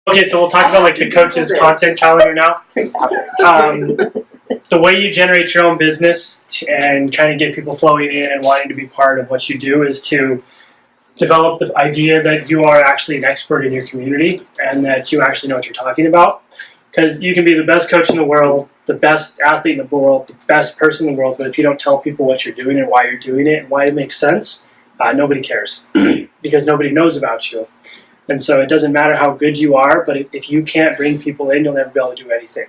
Okay, so we'll talk about like the coach's content calendar now. The way you generate your own business and kind of get people flowing in and wanting to be part of what you do is to develop the idea that you are actually an expert in your community and that you actually know what you're talking about. Because you can be the best coach in the world, the best athlete in the world, the best person in the world, but if you don't tell people what you're doing and why you're doing it and why it makes sense, nobody cares because nobody knows about you. And so it doesn't matter how good you are, but if you can't bring people in, you'll never be able to do anything.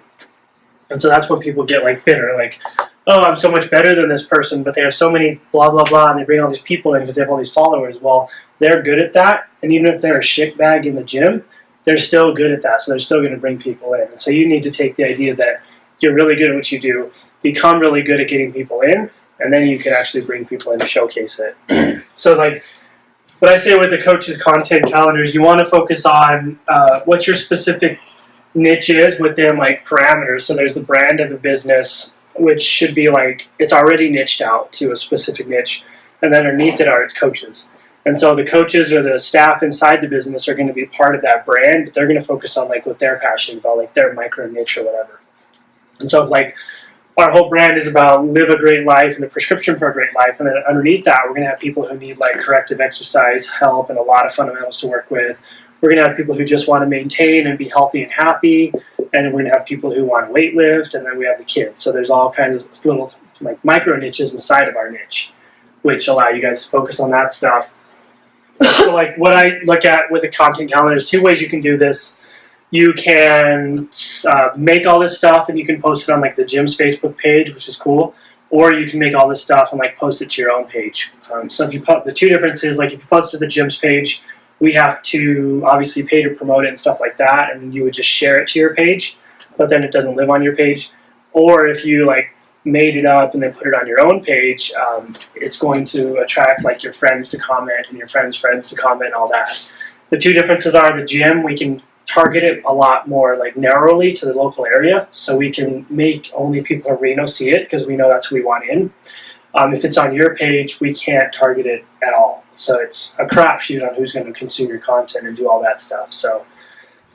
And so that's when people get like bitter, like, oh, I'm so much better than this person, but they have so many blah, blah, blah, and they bring all these people in because they have all these followers. Well, they're good at that, and even if they're a shitbag in the gym, they're still good at that, so they're still going to bring people in. And so you need to take the idea that you're really good at what you do, become really good at getting people in, and then you can actually bring people in and showcase it. So like, what I say with the coach's content calendars, you want to focus on what your specific niche is within like parameters. So there's the brand of the business, which should be like, it's already niched out to a specific niche. And then underneath it are its coaches. And so the coaches or the staff inside the business are going to be part of that brand, but they're going to focus on like what they're passionate about, like their micro niche or whatever. And so like our whole brand is about live a great life and the prescription for a great life. And then underneath that, we're going to have people who need like corrective exercise help and a lot of fundamentals to work with. We're going to have people who just want to maintain and be healthy and happy. And then we're going to have people who want to weight lift. And then we have the kids. So there's all kinds of little like micro niches inside of our niche, which allow you guys to focus on that stuff. So like what I look at with a content calendar, there's two ways you can do this. You can make all this stuff and you can post it on like the gym's Facebook page, which is cool. Or you can make all this stuff and like post it to your own page. So if you put the two differences, like if you post to the gym's page, we have to obviously pay to promote it and stuff like that, and you would just share it to your page, but then it doesn't live on your page. Or if you like made it up and then put it on your own page, it's going to attract like your friends to comment and your friends' friends to comment and all that. The two differences are the gym, we can target it a lot more like narrowly to the local area, so we can make only people in Reno see it because we know that's who we want in. If it's on your page, we can't target it at all. So it's a crapshoot on who's going to consume your content and do all that stuff. So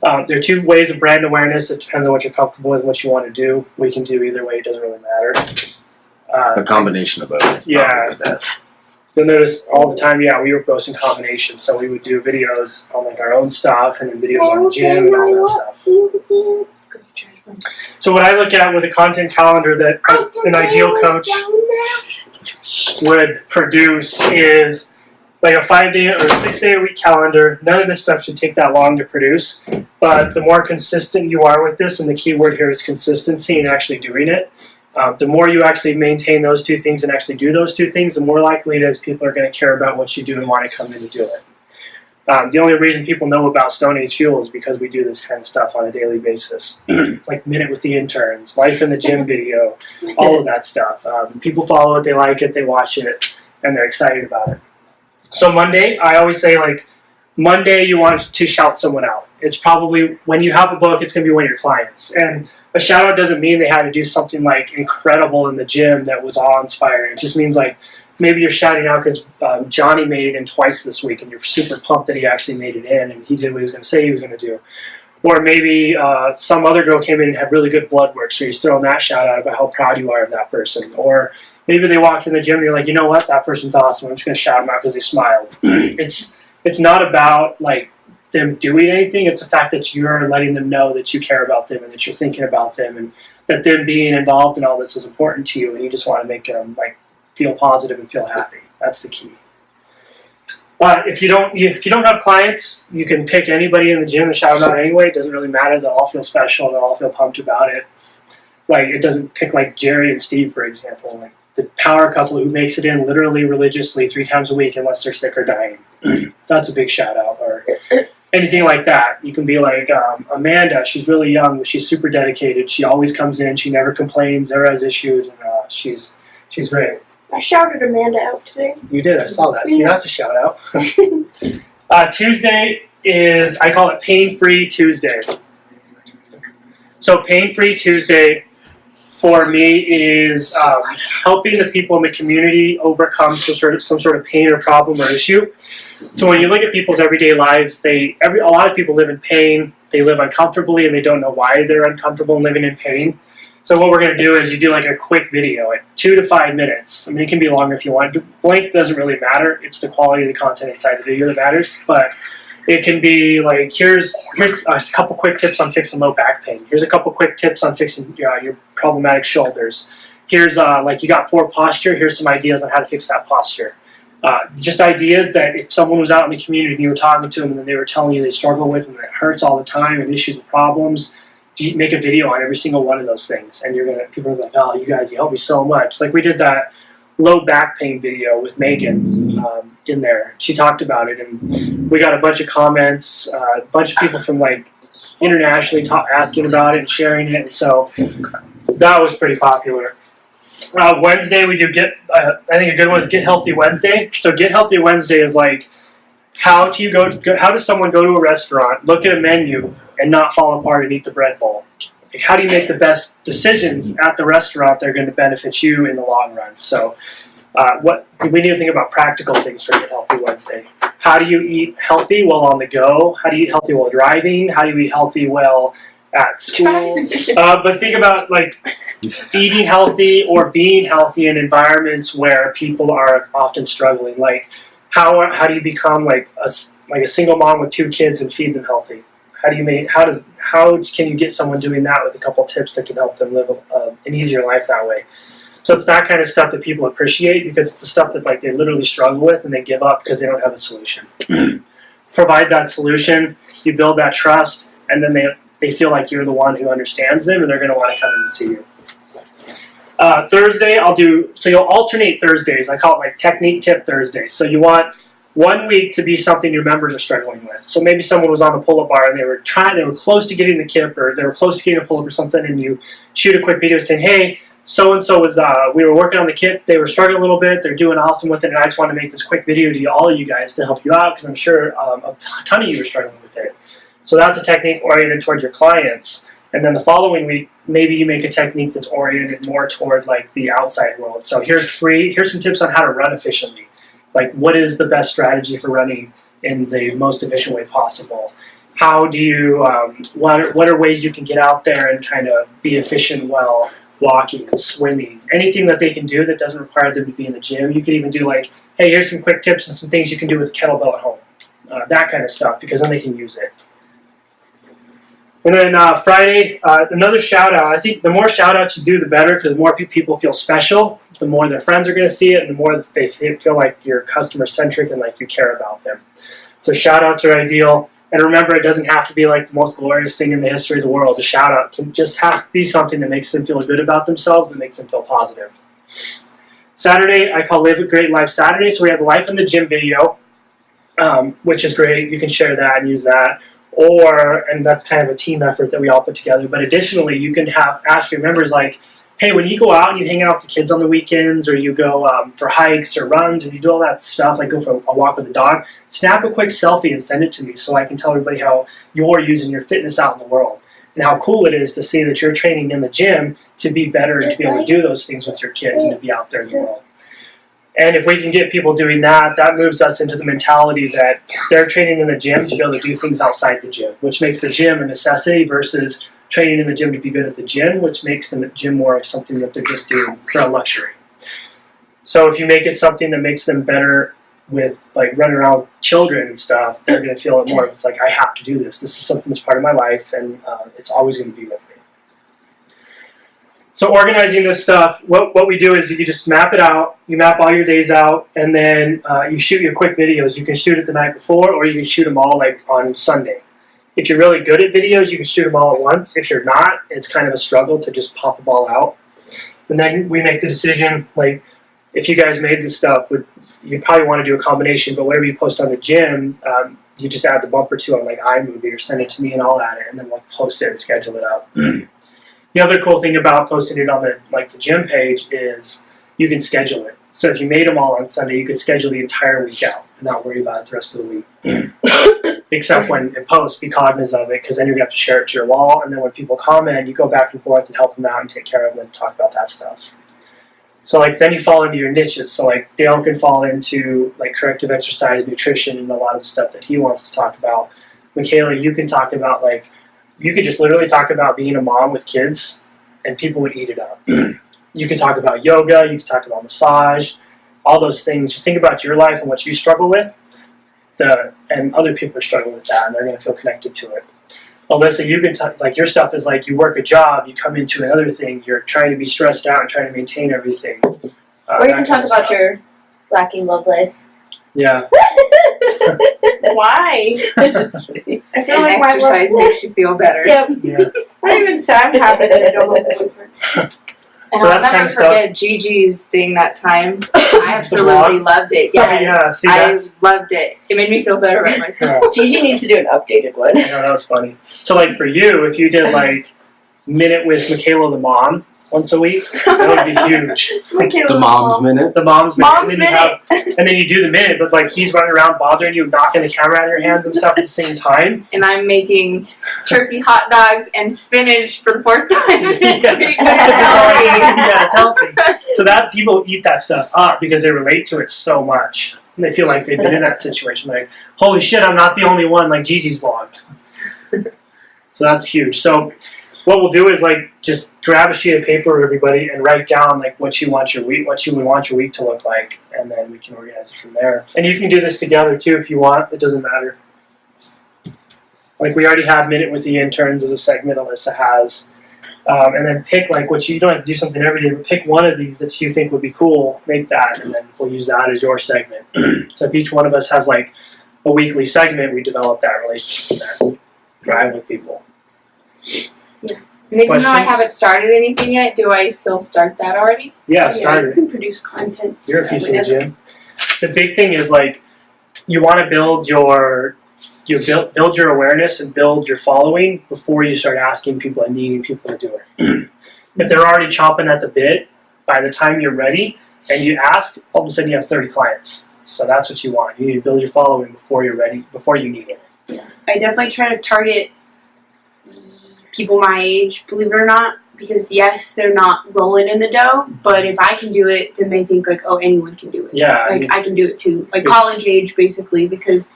there are two ways of brand awareness. It depends on what you're comfortable with and what you want to do. We can do either way. It doesn't really matter. A combination of both. Yeah. You'll notice all the time, we were posting combinations. So we would do videos on like our own stuff and then videos on the gym and all that stuff. So what I look at with a content calendar that an ideal coach would produce is like a 5-day or 6-day a week calendar. None of this stuff should take that long to produce, but the more consistent you are with this, and the key word here is consistency and actually doing it, the more you actually maintain those two things and actually do those two things, the more likely it is people are going to care about what you do and want to come in to do it. The only reason people know about Stone Age Fuel is because we do this kind of stuff on a daily basis. Like Minute with the Interns, Life in the Gym video, all of that stuff. People follow it, they like it, they watch it, and they're excited about it. So Monday, I always say like, Monday you want to shout someone out. It's probably, when you have a book, it's going to be one of your clients. And a shout out doesn't mean they had to do something like incredible in the gym that was awe-inspiring. It just means like, maybe you're shouting out because Johnny made it in twice this week and you're super pumped that he actually made it in and he did what he was going to say he was going to do. Or maybe some other girl came in and had really good blood work, so you're throwing that shout out about how proud you are of that person. Or maybe they walked in the gym and you're like, you know what, that person's awesome. I'm just going to shout them out because they smiled. It's not about like them doing anything. It's the fact that you're letting them know that you care about them and that you're thinking about them and that them being involved in all this is important to you and you just want to make them like feel positive and feel happy. That's the key. But if you don't have clients, you can pick anybody in the gym and shout them out anyway. It doesn't really matter. They'll all feel special. They'll all feel pumped about it. Like it doesn't pick like Jerry and Steve, for example, like the power couple who makes it in literally religiously 3 times a week unless they're sick or dying. That's a big shout out. Or anything like that. You can be like Amanda. She's really young, but she's super dedicated. She always comes in. She never complains, never has issues, and she's great. I shouted Amanda out today. You did, I saw that. See, that's a shout out. Tuesday is, I call it Pain-Free Tuesday. So Pain-Free Tuesday for me is helping the people in the community overcome some sort of pain or problem or issue. So when you look at people's everyday lives, a lot of people live in pain. they live uncomfortably and they don't know why they're uncomfortable and living in pain. So what we're going to do is you do like a quick video at 2 to 5 minutes. I mean, it can be longer if you want. The length doesn't really matter. It's the quality of the content inside the video that matters. But it can be like, here's a couple quick tips on fixing low back pain. Here's a couple quick tips on fixing your problematic shoulders. Here's like you got poor posture. Here's some ideas on how to fix that posture. Just ideas that if someone was out in the community and you were talking to them and they were telling you they struggle with and it hurts all the time and issues and problems, you make a video on every single one of those things, and people are like, oh, you guys, you help me so much. Like we did that low back pain video with Megan in there. She talked about it, and we got a bunch of comments, a bunch of people from like internationally asking about it and sharing it, and so that was pretty popular. Wednesday we do I think a good one is Get Healthy Wednesday. So Get Healthy Wednesday is like, how does someone go to a restaurant, look at a menu, and not fall apart and eat the bread bowl? Like, how do you make the best decisions at the restaurant that are going to benefit you in the long run? So we need to think about practical things for Get Healthy Wednesday. How do you eat healthy while on the go? How do you eat healthy while driving? How do you eat healthy while at school? But think about like eating healthy or being healthy in environments where people are often struggling. Like how do you become like a single mom with 2 kids and feed them healthy? How can you get someone doing that with a couple tips that can help them live an easier life that way? So it's that kind of stuff that people appreciate, because it's the stuff that like they literally struggle with and they give up because they don't have a solution. Provide that solution, you build that trust, and then they feel like you're the one who understands them, and they're going to want to come in and see you. Thursday, you'll alternate Thursdays. I call it like Technique Tip Thursdays. So you want one week to be something your members are struggling with. So maybe someone was on the pull-up bar and they were close to getting the kip, or they were close to getting a pull-up or something, and you shoot a quick video saying, hey, so-and-so was, we were working on the kip, they were struggling a little bit, they're doing awesome with it, and I just want to make this quick video to all of you guys to help you out, because I'm sure a ton of you are struggling with it. So that's a technique oriented towards your clients. And then the following week, maybe you make a technique that's oriented more toward like the outside world. So here's some tips on how to run efficiently. Like, what is the best strategy for running in the most efficient way possible? How do you, what are ways you can get out there and kind of be efficient while walking, swimming, anything that they can do that doesn't require them to be in the gym. You could even do like, hey, here's some quick tips and some things you can do with kettlebell at home. That kind of stuff, because then they can use it. And then Friday, another shout out. I think the more shout outs you do, the better, because the more people feel special, the more their friends are going to see it, and the more they feel like you're customer centric and like you care about them. So shout outs are ideal. And remember, it doesn't have to be like the most glorious thing in the history of the world. The shout out can just have to be something that makes them feel good about themselves and makes them feel positive. Saturday, I call Live a Great Life Saturday. So we have the Life in the Gym video, which is great. You can share that and use that. And that's kind of a team effort that we all put together. But additionally, you can ask your members like, hey, when you go out and you hang out with the kids on the weekends, or you go for hikes or runs, and you do all that stuff, like go for a walk with the dog, snap a quick selfie and send it to me so I can tell everybody how you're using your fitness out in the world and how cool it is to see that you're training in the gym to be better and to be able to do those things with your kids and to be out there in the world. And if we can get people doing that, that moves us into the mentality that they're training in the gym to be able to do things outside the gym, which makes the gym a necessity versus training in the gym to be good at the gym, which makes the gym more of something that they're just doing for a luxury. So if you make it something that makes them better with like running around with children and stuff, they're going to feel it more. It's like, I have to do this. This is something that's part of my life, and it's always going to be with me. So organizing this stuff, what we do is you just map it out, you map all your days out, and then you shoot your quick videos. You can shoot it the night before, or you can shoot them all like on Sunday. If you're really good at videos, you can shoot them all at once. If you're not, it's kind of a struggle to just pop them all out. And then we make the decision, like, if you guys made this stuff, you probably want to do a combination, but whatever you post on the gym, you just add the bump or two on like iMovie, or send it to me and I'll add it, and then we'll post it and schedule it up. The other cool thing about posting it on the gym page is you can schedule it. So if you made them all on Sunday, you could schedule the entire week out and not worry about it the rest of the week. Except when it posts, be cognizant of it, because then you're going to have to share it to your wall, and then when people comment, you go back and forth and help them out and take care of them and talk about that stuff. So like then you fall into your niches. So like Dale can fall into like corrective exercise, nutrition, and a lot of the stuff that he wants to talk about. Michaela, you can talk about like you could just literally talk about being a mom with kids, and people would eat it up. You could talk about yoga, you could talk about massage, all those things. Just think about your life and what you struggle with. And other people are struggling with that, and they're going to feel connected to it. Alyssa, you can like your stuff is like you work a job, you come into another thing, you're trying to be stressed out and trying to maintain everything. Or you that can kind talk of about stuff. your lacking love life. Yeah. Why? Just kidding. I feel And like my exercise love. makes you feel better. Yep. Yeah. I don't even say I'm happy that I don't have a boyfriend. And So I'll that's never kind of stuff- forget Gigi's thing that time. I absolutely vlog? loved it. Oh, Yes. yeah, see, I that's- loved it. It made me feel better about myself. Yeah. Gigi needs to do an updated one. I know, that was funny. So, like, for you, if you did, like, Minute with Michaela the Mom once a week, that would be huge. Michaela, The mom's minute. The Mom's Minute. Mom's and, then and then you do the minute, but, like, he's running around bothering you, knocking the camera out of your hands and stuff at the same time. And I'm making turkey hot dogs and spinach for the 4th time this week. Yeah, it's healthy. So that people eat that stuff up because they relate to it so much. And they feel like they've been in that situation. Like, holy shit, I'm not the only one, like Gigi's vlog. So that's huge. So what we'll do is like just grab a sheet of paper, everybody, and write down like what you want your week, what you would want your week to look like, and then we can organize it from there. And you can do this together too if you want. It doesn't matter. Like we already have Minute with the Interns as a segment Alyssa has. And then pick like what you don't have to do something every day, but pick one of these that you think would be cool, make that, and then we'll use that as your segment. So if each one of us has like a weekly segment, we develop that relationship and that drive with people. And even though I Questions? haven't started anything yet, do I still start that already? Yeah, Yeah, start you it. can produce content. You're a piece of the gym. The big thing is like you want to build your awareness and build your following before you start asking people and needing people to do it. If they're already chomping at the bit, by the time you're ready and you ask, all of a sudden you have 30 clients. So that's what you want. You need to build your following before you're ready, before you need it. I definitely try to target people my age, believe it or not, because yes, they're not rolling in the dough, but if I can do it, then they think like, oh, anyone can do it. Yeah. I Like mean, I can do it too. Like college age, basically, because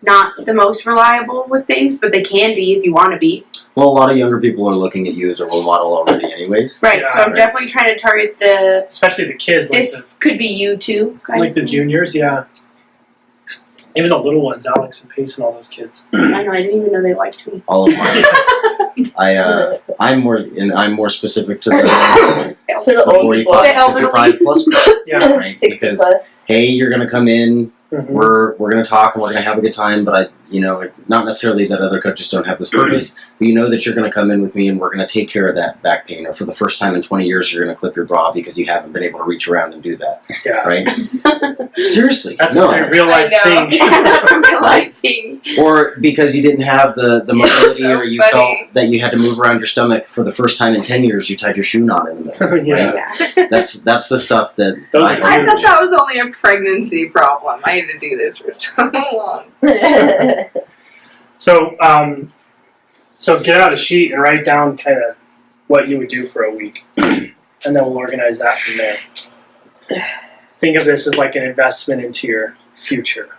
not the most reliable with things, but they can be if you want to be. Well, a lot of younger people are looking at you as a role model already, anyways. Right. Yeah, so I'm right. definitely trying to target the. especially the kids, like This could be you too. Kind like of the thing. juniors, yeah. Even the little ones, Alex and Pace and all those kids. I know. I didn't even know they liked me. All of mine. I'm more specific to the To the old people. 45 The elderly. 55 plus group, Yeah. right? 60 Because plus. hey, you're gonna come in, Mhm. we're gonna talk and we're gonna have a good time, but not necessarily that other coaches don't have this purpose, but you know that you're gonna come in with me and we're gonna take care of that back pain, or for the first time in 20 years you're gonna clip your bra because you haven't been able to reach around and do that, Yeah. right? Seriously. That's no. a real I life know. thing. That's a real Right? life thing. Or because you didn't have the mobility So or you funny. felt that you had to move around your stomach for the first time in 10 years, you tied your shoe knot in the middle. Yeah. Yeah. That's the stuff that Those I are I huge. thought that was only a pregnancy problem. I had to do this for so long. So get out a sheet and write down kind of what you would do for a week, and then we'll organize that from there. Think of this as like an investment into your future.